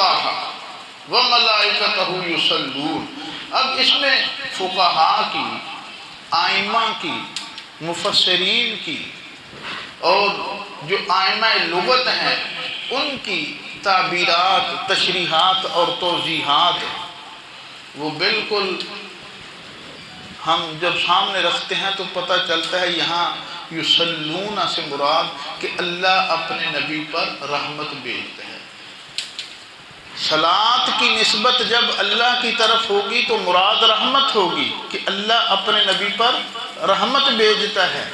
اللَّهَ وَمَلَائِكَتَهُ يُصَلُّونَ۔ اب اس میں فقہاء کی، آئمہ کی، مفسرین کی اور جو آئمہ لغت ہیں ان کی تعبیرات، تشریحات اور توضیحات وہ بالکل ہم جب سامنے رکھتے ہیں تو پتہ چلتا ہے یہاں یصلون سے مراد کہ اللہ اپنے نبی پر رحمت بھیجتے ہیں۔ صلاۃ کی نسبت جب اللہ کی طرف ہوگی تو مراد رحمت ہوگی کہ اللہ اپنے نبی پر رحمت بھیجتا ہے،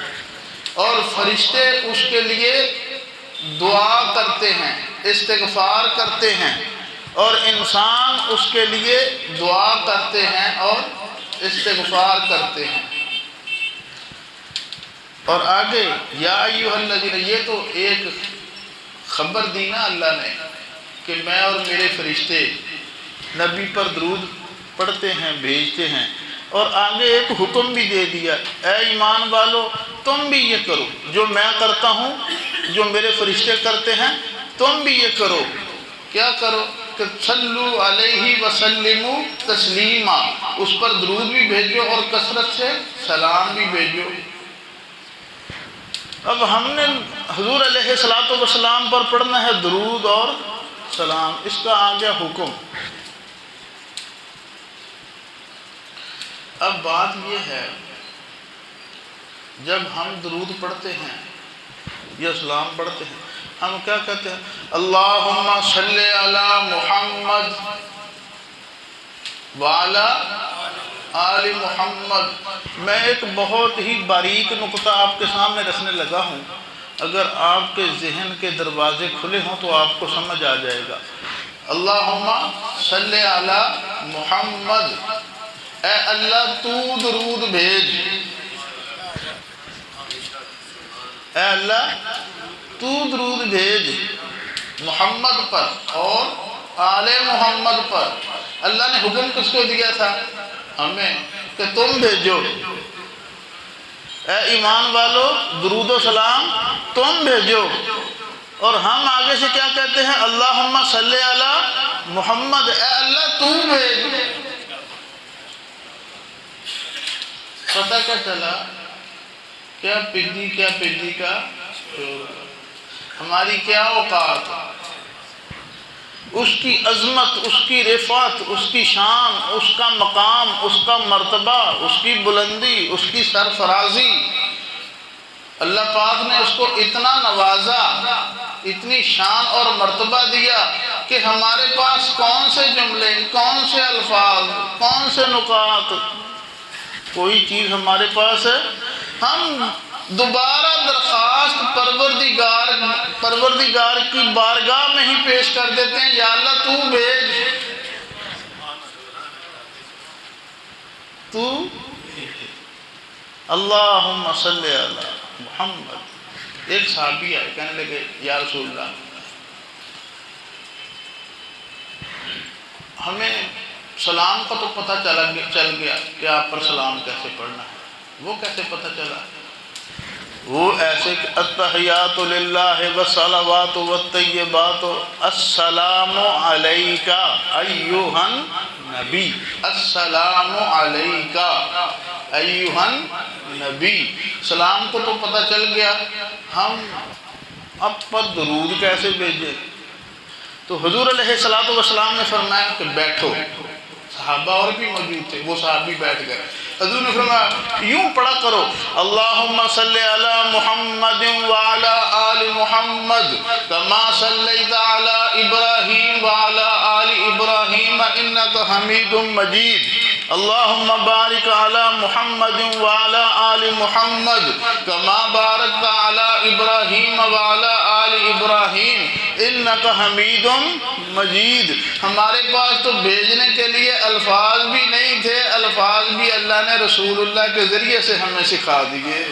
اور فرشتے اس کے لیے دعا کرتے ہیں، استغفار کرتے ہیں، اور انسان اس کے لیے دعا کرتے ہیں اور استغفار کرتے ہیں۔ اور آگے یا ایھا الذین، یہ تو ایک خبر دی نا اللہ نے کہ میں اور میرے فرشتے نبی پر درود پڑھتے ہیں، بھیجتے ہیں، اور آگے ایک حکم بھی دے دیا، اے ایمان والو تم بھی یہ کرو جو میں کرتا ہوں، جو میرے فرشتے کرتے ہیں، تم بھی یہ کرو۔ کیا کرو؟ کہ صلو علیہ وسلموا تسلیما، اس پر درود بھی بھیجو اور کثرت سے سلام بھی بھیجو۔ اب ہم نے حضور علیہ السلام پر پڑھنا ہے درود اور سلام، اس کا آ گیا حکم۔ اب بات یہ ہے جب ہم درود پڑھتے ہیں یا سلام پڑھتے ہیں ہم کیا کہتے ہیں؟ اللہم صلی علی محمد وعلی آل محمد۔ میں ایک بہت ہی باریک نقطہ آپ کے سامنے رکھنے لگا ہوں، اگر آپ کے ذہن کے دروازے کھلے ہوں تو آپ کو سمجھ آ جائے گا۔ اللہم صلی علی محمد، اے اللہ تو درود بھیج، اے اللہ تو درود بھیج محمد پر اور آل محمد پر۔ اللہ نے حکم کس کو دیا تھا؟ ہمیں، کہ تم بھیجو۔ اے ایمان والو درود و سلام تم بھیجو، اور ہم آگے سے کیا کہتے ہیں؟ اللہم صلی علی محمد، اے اللہ تو بھیج۔ پتہ کیا چلا؟ کیا پگی کا ہماری کیا اوقات، اس کی عظمت، اس کی رفعت، اس کی شان، اس کا مقام، اس کا مرتبہ، اس کی بلندی، اس کی سرفرازی، اللہ پاک نے اس کو اتنا نوازا، اتنی شان اور مرتبہ دیا کہ ہمارے پاس کون سے جملے، کون سے الفاظ، کون سے نکات، کوئی چیز ہمارے پاس ہے؟ ہم دوبارہ درخواست پروردگار کی بارگاہ میں ہی پیش کر دیتے ہیں، یا اللہ تو بھیج، تو اللہم صلی علی محمد۔ ایک صحابی آئے، کہنے لگے یا رسول اللہ ہمیں سلام کا تو پتہ چل گیا کہ آپ پر سلام کیسے پڑھنا ہے، وہ کیسے پتہ چلا؟ وہ ایسے کہ التحیات للہ والصلوات والطیبات السلام علیک ایھا النبی، السلام علیک ایھا النبی۔ سلام کو تو پتہ چل گیا، ہم اب پر درود کیسے بھیجیں؟ تو حضور علیہ السلام نے فرمایا کہ بیٹھو، صحابہ اور بھی موجود تھے، وہ صحابی بیٹھ گئے، حضور نے فرمایا یوں پڑھا کرو، اللہم صلی علی محمد وعلی آل محمد کما صلیت علی ابراہیم وعلی آل ابراہیم انک حمید مجید، اللہم بارک علی محمد وعلی آل محمد کما بارکت علی ابراہیم وعلی آل ابراہیم انک حمید مجید۔ ہمارے پاس تو بھیجنے کے لیے الفاظ بھی نہیں تھے، الفاظ بھی اللہ نے رسول اللہ کے ذریعے سے ہمیں سکھا دیے۔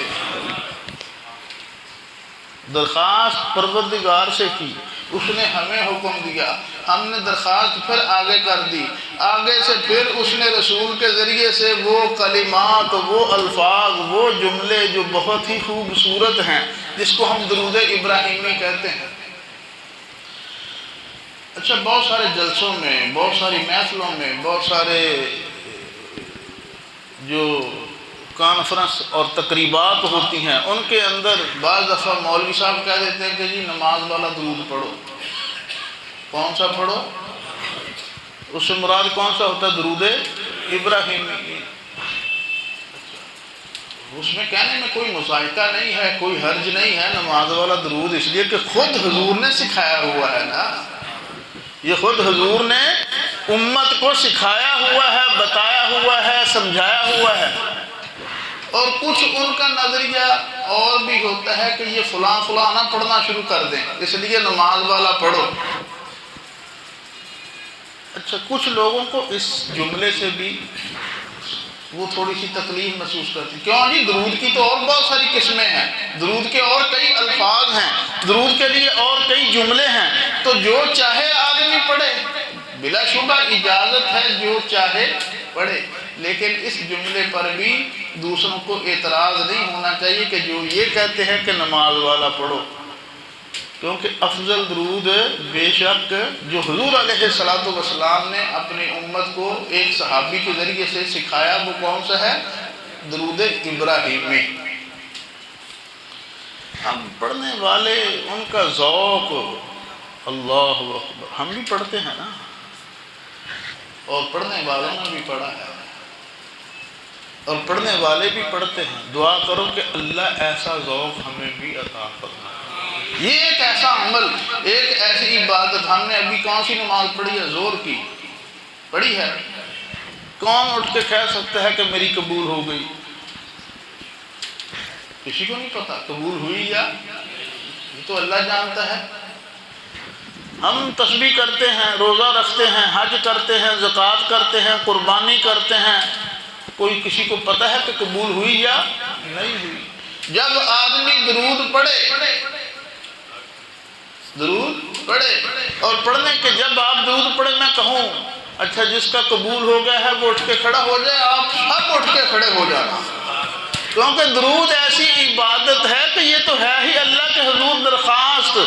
درخواست پروردگار سے کی، اس نے ہمیں حکم دیا، ہم نے درخواست پھر آگے کر دی، آگے سے پھر اس نے رسول کے ذریعے سے وہ کلمات، وہ الفاظ، وہ جملے جو بہت ہی خوبصورت ہیں، جس کو ہم درود ابراہیمی کہتے ہیں۔ اچھا بہت سارے جلسوں میں، بہت ساری محفلوں میں، بہت سارے جو کانفرنس اور تقریبات ہوتی ہیں ان کے اندر بعض دفعہ مولوی صاحب کہہ دیتے ہیں کہ جی نماز والا درود پڑھو۔ کون سا پڑھو؟ اس سے مراد کون سا ہوتا ہے؟ درود ابراہیمی۔ اس میں کہنے میں کوئی مذائقہ نہیں ہے، کوئی حرج نہیں ہے، نماز والا درود اس لیے کہ خود حضور نے سکھایا ہوا ہے نا، یہ خود حضور نے امت کو سکھایا ہوا ہے، بتایا ہوا ہے، سمجھایا ہوا ہے۔ اور کچھ ان کا نظریہ اور بھی ہوتا ہے کہ یہ فلاں فلاں نہ پڑھنا شروع کر دیں اس لیے نماز والا پڑھو۔ اچھا کچھ لوگوں کو اس جملے سے بھی وہ تھوڑی سی تکلیف محسوس کرتی، کیوں جی درود کی تو اور بہت ساری قسمیں ہیں، درود کے اور کئی الفاظ ہیں، درود کے لیے اور کئی جملے ہیں، تو جو چاہے آدمی پڑھے، بلا شبہ اجازت ہے جو چاہے پڑھے، لیکن اس جملے پر بھی دوسروں کو اعتراض نہیں ہونا چاہیے کہ جو یہ کہتے ہیں کہ نماز والا پڑھو، کیونکہ افضل درود بے شک جو حضور علیہ السلام نے اپنی امت کو ایک صحابی کے ذریعے سے سکھایا وہ کون سا ہے؟ درود ابراہیمی۔ ہم پڑھنے والے ان کا ذوق، اللہ اکبر، ہم بھی پڑھتے ہیں نا، اور پڑھنے والوں نے بھی پڑھا ہے، اور پڑھنے والے بھی پڑھتے ہیں۔ دعا کرو کہ اللہ ایسا ذوق ہمیں بھی عطا فرمائے۔ یہ ایک ایسا عمل، ایک ایسی عبادت، ہم نے ابھی کون سی نماز پڑھی ہے؟ زور کی پڑھی ہے۔ کون اٹھ کے کہہ سکتا ہے کہ میری قبول ہو گئی؟ کسی کو نہیں پتا قبول ہوئی یا یہ تو اللہ جانتا ہے۔ ہم تسبیح کرتے ہیں، روزہ رکھتے ہیں، حج کرتے ہیں، زکوٰۃ کرتے ہیں، قربانی کرتے ہیں، کوئی کسی کو پتا ہے کہ قبول ہوئی یا نہیں ہوئی؟ جب آدمی درود پڑھے، درود پڑھے، اور پڑھنے کے جب آپ درود پڑھے، میں کہوں اچھا جس کا قبول ہو گیا ہے وہ اٹھ کے کھڑا ہو جائے، آپ سب اٹھ کے کھڑے ہو جانا، کیونکہ درود ایسی عبادت ہے کہ یہ تو ہے ہی اللہ کے حضور درخواست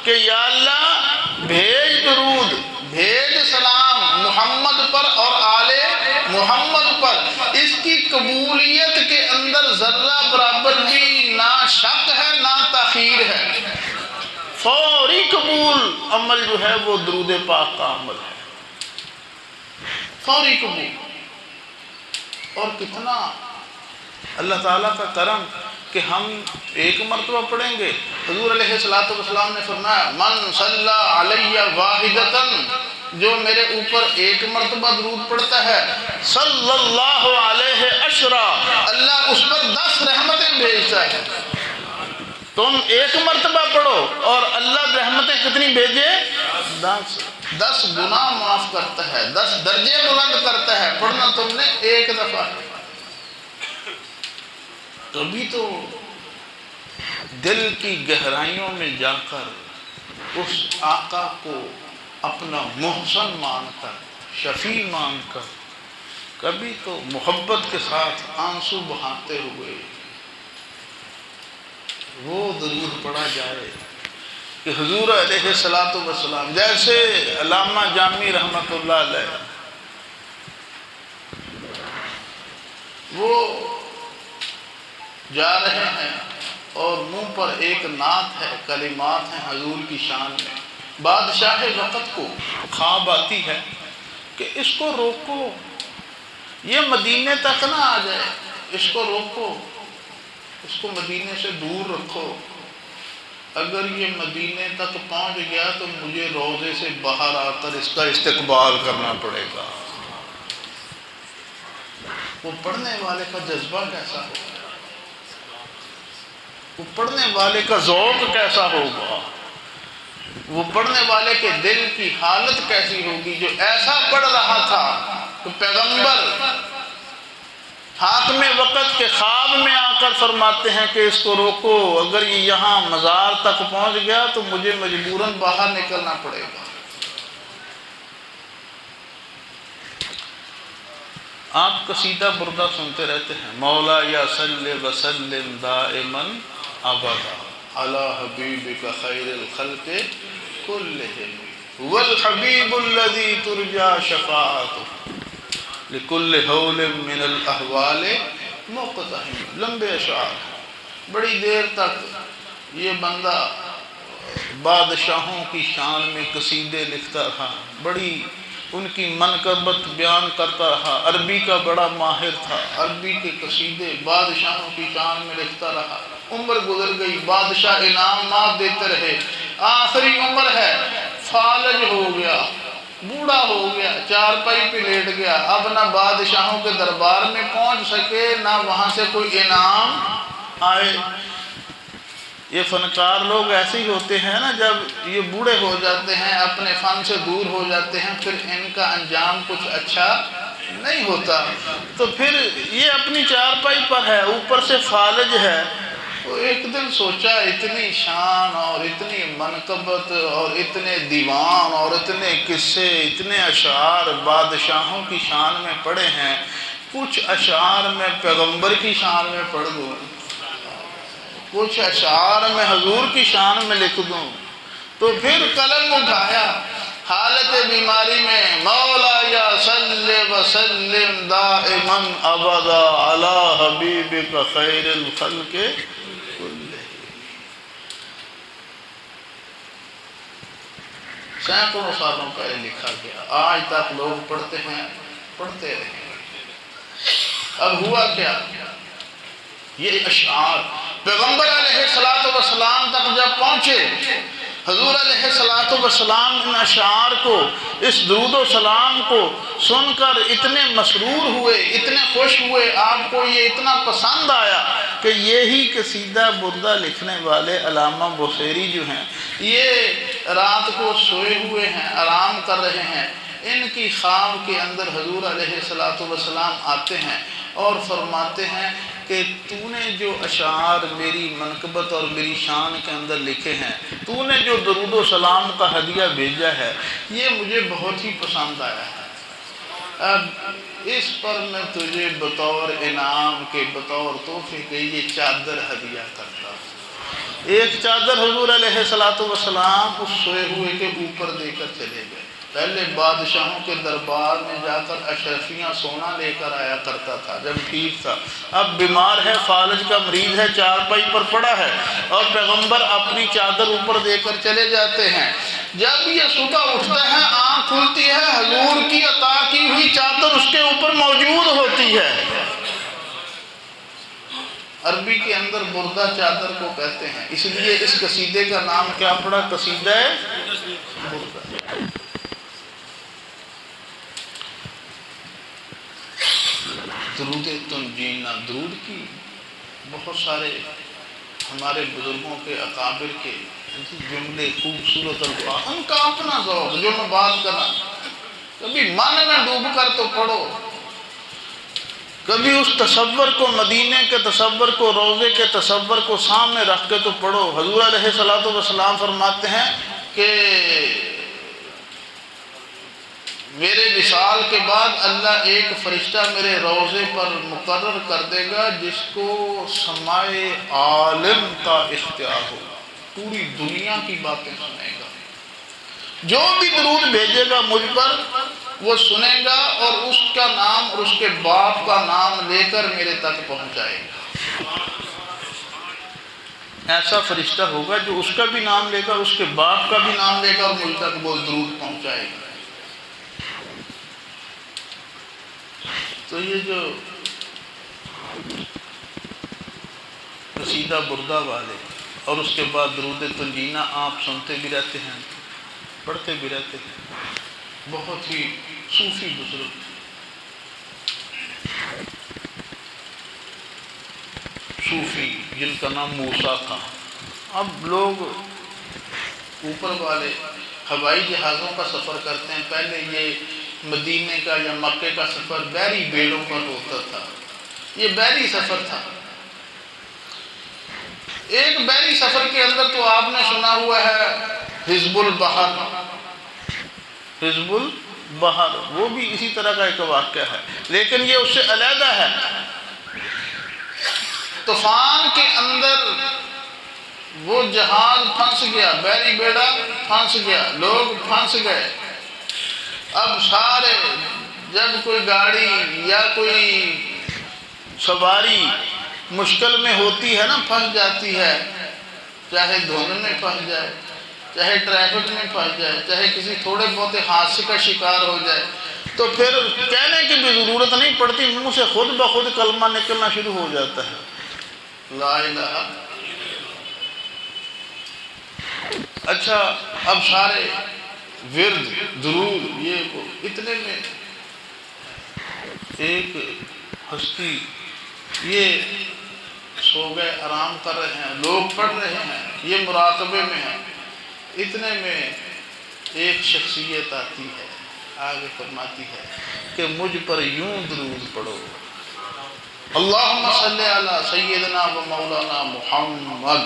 کہ یا اللہ بھیج درود، بھیج سلام محمد پر اور آل محمد پر۔ اس کی قبولیت کے اندر ذرہ برابر بھی نہ شک ہے نہ تاخیر ہے، فوری قبول عمل جو ہے وہ درود پاک کا عمل ہے، فوری قبول۔ اور کتنا اللہ تعالیٰ کا کرم کہ ہم ایک مرتبہ پڑھیں گے۔ حضور علیہ السلام نے فرمایا من صلی علیہ واحدتن، جو میرے اوپر ایک مرتبہ درود پڑھتا ہے، صلی اللہ علیہ عشرہ، اللہ اس پر 10 رحمتیں بھیجتا ہے۔ تم ایک مرتبہ پڑھو اور اللہ رحمتیں کتنی بھیجے؟ 10 گناہ معاف کرتا ہے، 10 درجے بلند کرتا ہے۔ پڑھنا تم نے ایک دفعہ، کبھی تو دل کی گہرائیوں میں جا کر اس آقا کو اپنا محسن مان کر، شفیع مان کر، کبھی تو محبت کے ساتھ آنسو بہاتے ہوئے وہ درود پڑھا جائے کہ حضور علیہ السلام، جیسے علامہ جامی رحمۃ اللہ علیہ وہ جا رہے ہیں اور منہ پر ایک نعت ہے، کلمات ہیں حضور کی شان میں، بادشاہ وقت کو خواب آتی ہے کہ اس کو روکو، یہ مدینے تک نہ آ جائے، اس کو روکو، اس کو مدینے سے دور رکھو، اگر یہ مدینے تک پہنچ گیا تو مجھے روضے سے باہر آ کر اس کا استقبال کرنا پڑے گا۔ وہ پڑھنے والے کا جذبہ کیسا ہوگا، وہ پڑھنے والے کا ذوق کیسا ہوگا، وہ پڑھنے والے کے دل کی حالت کیسی ہوگی جو ایسا پڑھ رہا تھا کہ پیغمبر حاکم وقت کے خواب میں آ کر فرماتے ہیں کہ اس کو روکو، اگر یہ یہاں مزار تک پہنچ گیا تو مجھے مجبوراً باہر نکلنا پڑے گا۔ آپ قصیدہ بردہ سنتے رہتے ہیں، مولا یا صلی وسلم دائما ابدا علی حبیبک خیر الخلق کلہم۔ والحبیب الذی ترجا شفاعتہ لکل حول من الاحوال مقتحم. لمبے اشعار. بڑی دیر تک یہ بندہ بادشاہوں کی شان میں قصیدے لکھتا رہا، بڑی ان کی منقبت بیان کرتا رہا، عربی کا بڑا ماہر تھا، عربی کے قصیدے بادشاہوں کی شان میں لکھتا رہا. عمر گزر گئی، بادشاہ انعامات دیتے رہے، آخری عمر ہے، فالج ہو گیا، بوڑھا ہو گیا، چارپائی پہ لیٹ گیا. اب نہ بادشاہوں کے دربار میں پہنچ سکے، نہ وہاں سے کوئی انعام آئے. یہ فنکار لوگ ایسے ہی ہوتے ہیں نا، جب یہ بوڑھے ہو جاتے ہیں، اپنے فن سے دور ہو جاتے ہیں، پھر ان کا انجام کچھ اچھا نہیں ہوتا. تو پھر یہ اپنی چارپائی پر ہے، اوپر سے فالج ہے. تو ایک دن سوچا اتنی شان اور اتنی منقبت اور اتنے دیوان اور اتنے قصے، اتنے اشعار بادشاہوں کی شان میں پڑھے ہیں، کچھ اشعار میں پیغمبر کی شان میں پڑھ دوں، کچھ اشعار میں حضور کی شان میں لکھ دوں. تو پھر قلم اٹھایا، حالت بیماری میں، مولا یا صلی وسلم دائما ابدا علی حبیبک خیر الخلق کلہ. سینکڑوں سالوں پہلے لکھا گیا، آج تک لوگ پڑھتے ہیں، پڑھتے رہے. اب ہوا کیا؟ یہ اشعار پیغمبر علیہ السلام تک جب پہنچے، حضور علیہ السلام ان اشعار کو، اس درود و سلام کو سن کر اتنے مسرور ہوئے، اتنے خوش ہوئے، آپ کو یہ اتنا پسند آیا کہ یہی قصیدہ بردہ لکھنے والے علامہ بصیری جو ہیں، یہ رات کو سوئے ہوئے ہیں، آرام کر رہے ہیں. ان کی خواب کے اندر حضور علیہ السلام آتے ہیں اور فرماتے ہیں کہ تو نے جو اشعار میری منقبت اور میری شان کے اندر لکھے ہیں، تو نے جو درود و سلام کا ہدیہ بھیجا ہے، یہ مجھے بہت ہی پسند آیا ہے. اب اس پر میں تجھے بطور انعام کے، بطور تحفے کے یہ چادر ہدیہ کرتا ہوں. ایک چادر حضور علیہ السلام اس سوئے ہوئے کے اوپر دے کر چلے گئے. پہلے بادشاہوں کے دربار میں جا کر اشرفیاں سونا لے کر آیا کرتا تھا جب ٹھیک تھا. اب بیمار ہے، فالج کا مریض ہے، چارپائی پر پڑا ہے، اور پیغمبر اپنی چادر اوپر دے کر چلے جاتے ہیں. جب یہ صبح اٹھتا ہے، آنکھ کھلتی ہے، حضور کی عطا کی ہوئی چادر اس کے اوپر موجود ہوتی ہے. عربی کے اندر بردہ چادر کو کہتے ہیں، اس لیے اس قصیدے کا نام کیا پڑا؟ قصیدہ بردہ. درود تنجینا، درود کی بہت سارے ہمارے بزرگوں کے، اکابر کے جملے، خوبصورت الفاظ، ان کا اپنا ذوق جو میں بات کرنا. کبھی من میں ڈوب کر تو پڑھو، کبھی اس تصور کو، مدینے کے تصور کو، روضے کے تصور کو سامنے رکھ کے تو پڑھو. حضور علیہ السلام فرماتے ہیں کہ میرے وصال کے بعد اللہ ایک فرشتہ میرے روضے پر مقرر کر دے گا جس کو سمائے عالم کا اختیار ہو، پوری دنیا کی باتیں سنے گا. جو بھی درود بھیجے گا مجھ پر وہ سنے گا اور اس کا نام اور اس کے باپ کا نام لے کر میرے تک پہنچائے گا. ایسا فرشتہ ہوگا جو اس کا بھی نام لے کر، اس کے باپ کا بھی نام لے کر مجھ تک وہ درود پہنچائے گا. تو یہ جو قصیدہ بردہ والے اور اس کے بعد درود تنجینہ آپ سنتے بھی رہتے ہیں، پڑھتے بھی رہتے ہیں. بہت ہی صوفی بزرگ، صوفی جن کا نام موسیٰ تھا. اب لوگ اوپر والے ہوائی جہازوں کا سفر کرتے ہیں. پہلے یہ مدینے کا یا مکے کا سفر بحری بیڑوں پر ہوتا تھا. یہ بحری سفر تھا. ایک بحری سفر کے اندر تو آپ نے سنا ہوا ہے حزب البحر، حزب البحر وہ بھی اسی طرح کا ایک واقعہ ہے، لیکن یہ اس سے علیحدہ ہے. طوفان کے اندر وہ جہاز پھنس گیا، بحری بیڑا پھنس گیا، لوگ پھنس گئے۔ اب سارے جب کوئی گاڑی یا کوئی سواری مشکل میں ہوتی ہے نا، پھنس جاتی ہے، چاہے دھند میں پھنس جائے، چاہے ٹریفک میں پھنس جائے، چاہے کسی تھوڑے بہت حادثے کا شکار ہو جائے، تو پھر کہنے کی بھی ضرورت نہیں پڑتی، منہ سے خود بخود کلمہ نکلنا شروع ہو جاتا ہے، لا الہ۔ اچھا اب سارے ورد درود یہ اتنے میں ایک ہستی یہ سو گئے، آرام کر رہے ہیں، لوگ پڑھ رہے ہیں، یہ مراقبے میں ہیں، اتنے میں ایک شخصیت آتی ہے، آگے فرماتی ہے کہ مجھ پر یوں درود پڑھو، اللہم صلی علی سیدنا و مولانا محمد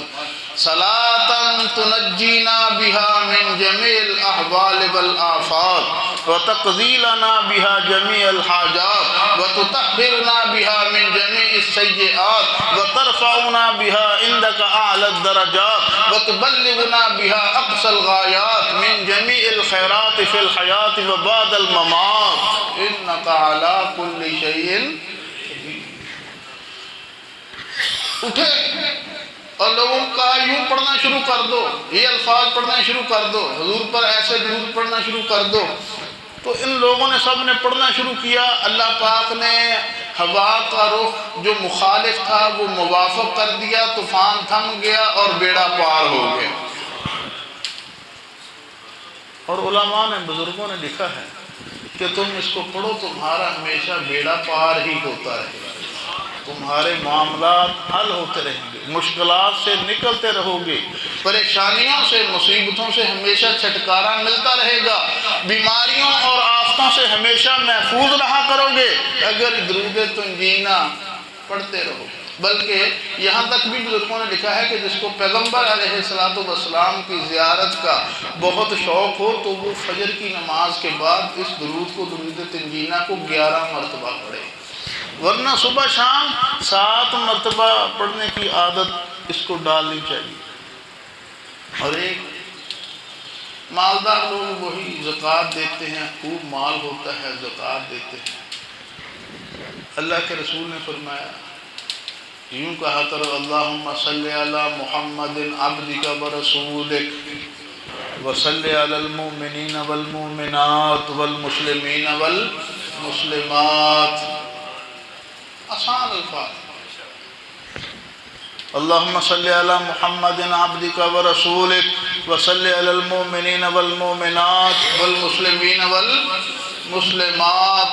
صلاة تنجینا بها من جمیع الاحوال والآفات وتقضی لنا بها جمیع الحاجات وتطہرنا بها من جمیع السیئات وترفعنا بها عندك اعلی الدرجات وتبلغنا بها اقصى الغایات من جمیع الخیرات فی الحیاة وبعد الممات انک علی کل شیء۔ اٹھے اور لوگوں کا یوں پڑھنا شروع کر دو، یہ الفاظ پڑھنا شروع کر دو، حضور پر ایسے درود پڑھنا شروع کر دو۔ تو ان لوگوں نے سب نے پڑھنا شروع کیا، اللہ پاک نے ہوا کا رخ جو مخالف تھا وہ موافق کر دیا، طوفان تھم گیا اور بیڑا پار ہو گیا۔ اور علماء نے بزرگوں نے لکھا ہے کہ تم اس کو پڑھو، تمہارا ہمیشہ بیڑا پار ہی ہوتا رہے گا، تمہارے معاملات حل ہوتے رہیں گے، مشکلات سے نکلتے رہو گے، پریشانیوں سے مصیبتوں سے ہمیشہ چھٹکارا ملتا رہے گا، بیماریوں اور آفتوں سے ہمیشہ محفوظ رہا کرو گے اگر درود تنجینا پڑھتے رہو۔ بلکہ یہاں تک بھی بزرگوں نے لکھا ہے کہ جس کو پیغمبر علیہ السلام کی زیارت کا بہت شوق ہو تو وہ فجر کی نماز کے بعد اس درود کو، درود تنجینا کو 11 مرتبہ پڑھے، ورنہ صبح شام 7 مرتبہ پڑھنے کی عادت اس کو ڈالنی چاہیے۔ اور ایک مالدار لوگ وہی زکوٰۃ دیتے ہیں، خوب مال ہوتا ہے، زکوٰۃ دیتے ہیں۔ اللہ کے رسول نے فرمایا، یوں کہا کرو اللہم صلی علی محمد عبدک ورسولک وصلی علی المؤمنین والمؤمنات والمسلمین والمسلمات، آسان الفاظ، اللہم صلی علی محمد عبدک ورسولک وصلی علی المؤمنین والمؤمنات والمسلمین والمسلمات۔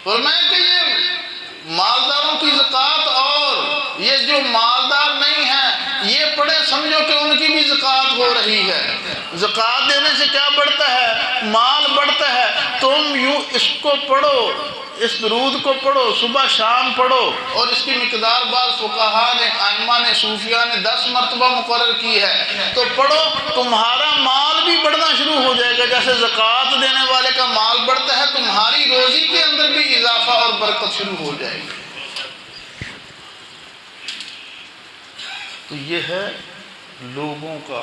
فرمایا کہ یہ مالداروں کی زکوٰۃ اور یہ جو مالدار نہیں ہیں یہ پڑھے، سمجھو کہ ان کی بھی زکوٰۃ ہو رہی ہے۔ زکوٰۃ دینے سے کیا بڑھتا ہے؟ مال بڑھتا ہے۔ تم یوں اس کو پڑھو، اس درود کو پڑھو، صبح شام پڑھو، اور اس کی مقدار بعض فقہاء نے، ائمہ نے، صوفیاء نے 10 مرتبہ مقرر کی ہے، تو پڑھو، تمہارا مال بھی بڑھنا شروع ہو جائے گا۔ جیسے زکوٰۃ دینے والے کا مال بڑھتا ہے، تمہاری روزی کے اندر بھی اضافہ اور برکت شروع ہو جائے گی۔ تو یہ ہے لوگوں کا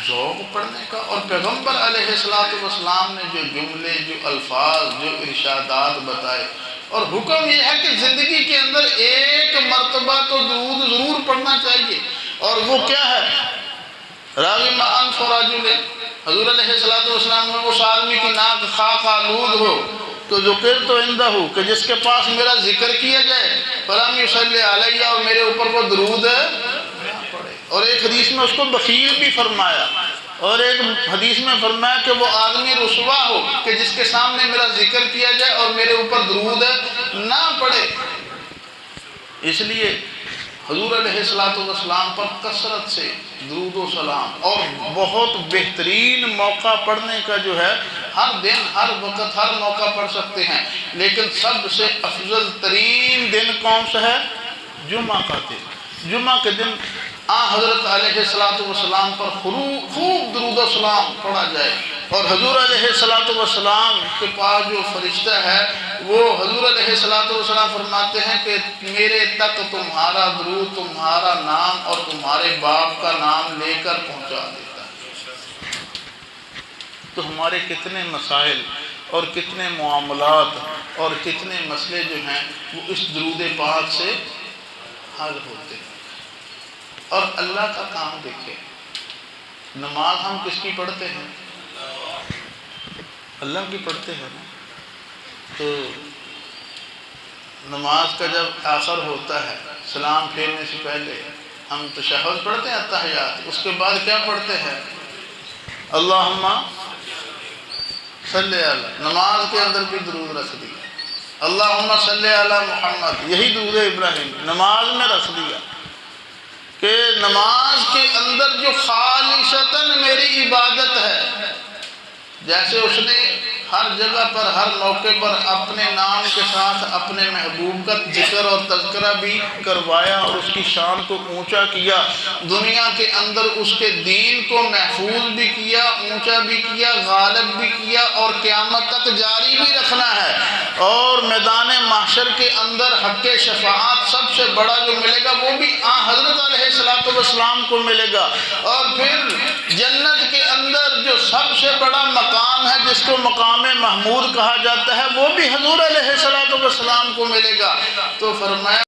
ذوق پڑھنے کا، اور پیغمبر علیہ السلام نے جو جملے، جو الفاظ، جو ارشادات بتائے، اور حکم یہ ہے کہ زندگی کے اندر ایک مرتبہ تو درود ضرور پڑھنا چاہیے۔ اور وہ کیا ہے؟ راغم انف رجل، حضور علیہ السلام میں اس آدمی کی ناک خاک آلود ہو تو ذکرت عندہ، کہ جس کے پاس میرا ذکر کیا جائے، فلم یصلی علیہ، اور میرے اوپر وہ درود نہ پڑھے۔ اور ایک حدیث میں اس کو بخیل بھی فرمایا، اور ایک حدیث میں فرمایا کہ وہ آدمی رسوا ہو کہ جس کے سامنے میرا ذکر کیا جائے اور میرے اوپر درود نہ پڑھے۔ اس لیے حضور علیہ السلام پر کثرت سے درود و سلام، اور بہت بہترین موقع پڑھنے کا جو ہے، ہر دن، ہر وقت، ہر موقع پڑھ سکتے ہیں، لیکن سب سے افضل ترین دن کون سا ہے؟ جمعہ کا دن۔ جمعہ کے دن حضرت علیہ السلام پر خوب درود و سلام پڑھا جائے، اور حضور علیہ السلام کے پاس جو فرشتہ ہے وہ حضور علیہ السلام فرماتے ہیں کہ میرے تک تمہارا درود، تمہارا نام اور تمہارے باپ کا نام لے کر پہنچا دیتا ہے۔ تو ہمارے کتنے مسائل اور کتنے معاملات اور کتنے مسئلے جو ہیں وہ اس درود پاک سے حل ہوتے ہیں۔ اور اللہ کا کام دیکھیں، نماز ہم کس کی پڑھتے ہیں؟ اللہ کی پڑھتے ہیں نا۔ تو نماز کا جب آخر ہوتا ہے، سلام پھیرنے سے پہلے ہم تشہد پڑھتے ہیں، التحیات، اس کے بعد کیا پڑھتے ہیں؟ اللہم صلی علی، نماز کے اندر بھی درود رکھ دیا، اللہم صلی علی محمد، یہی درود ابراہیم نماز میں رکھ دیا کہ نماز کے اندر جو خالصتاً میری عبادت ہے، جیسے اس نے ہر جگہ پر ہر موقع پر اپنے نام کے ساتھ اپنے محبوب کا ذکر اور تذکرہ بھی کروایا اور اس کی شان کو اونچا کیا، دنیا کے اندر اس کے دین کو محفوظ بھی کیا، اونچا بھی کیا، غالب بھی کیا اور قیامت تک جاری بھی رکھنا ہے۔ اور میدان محشر کے اندر حق شفاعت سب سے بڑا جو ملے گا وہ بھی حضرت علیہ السلام کو ملے گا۔ اور پھر جنت کے اندر جو سب سے بڑا مقام ہے جس کو مقام محمود کہا جاتا ہے وہ بھی حضور علیہ السلام کو ملے گا۔ تو فرمایا